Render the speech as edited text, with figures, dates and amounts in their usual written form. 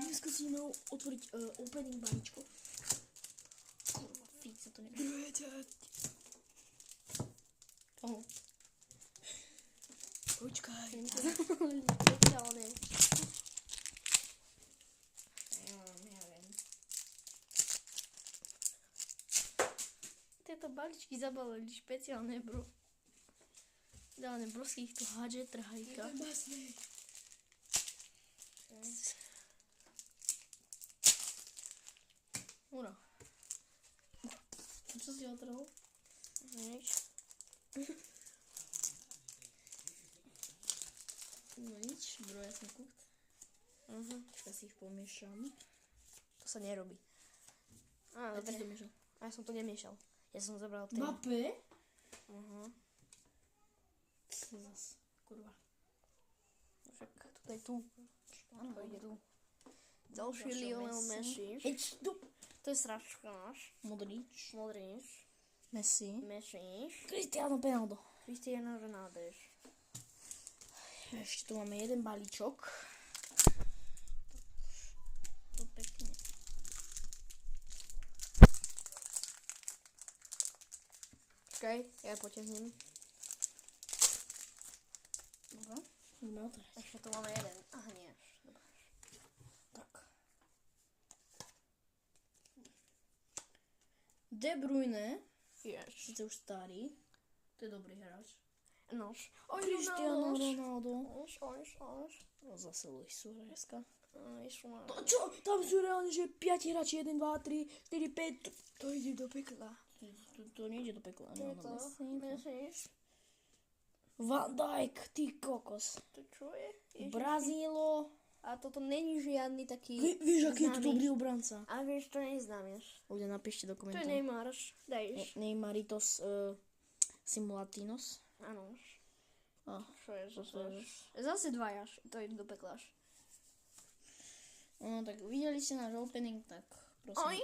dneska si ideme otvoriť opening balíčko. Kurva, fík sa to neviem. Druhé časť. Počkaj. Špeciálne. Neviem. Tieto balíčky zabalili špeciálne, bro. Dávne broských tu hádže trhajka. Je to masný. Ura. Čo si otrhol? Nič. No nič, bro, ja som kúkt. Ja si ich pomiešam. To sa nerobí. Á, A ty dobre. to miešal. A ja som to nemiešal. Ja som zabral ten. Mape? Zas. Kurva. Však toto je tu. To ide tu. Ďalší Ďalšie Lionel Messi. Messi. Eď tu. To je sračkáš. Modrič. Modrič. Messi. Messi. Cristiano Ronaldo. Cristiano Ronaldo. Ešte tu máme jeden balíčok. To pekne. Počkaj, ja potiahnem. Dobre, ideme otvárať. Ešte tu máme jeden. Aha, nie. Dobre. Tak. De Bruyne. Yes. Sice už starý. To je dobrý hráč. Nož. Oj, Cristiano Ronaldo. Ož. No zase Luis Suárezka. To Čo? Tam sú reálne, že 5 hráči, 1, 2, 3, 4, 5. To ide do pekla. To nejde do pekla. je to? Messi. Van Dijk, ty kokos. To čo je? Ježiši. Brazílo. A toto není žiadny taký Vieš, aký je to známy. dobrý obranca. A vieš, to neznámieš. Ľudia, napíšte do To je komentárov. Neymar. Dajš. Neymaritos Simulatinos. Áno. Ah, Čo je to zase? je- Zase dvajaš. To ide do pekláš. No tak videli ste náš opening, tak prosím. Oj,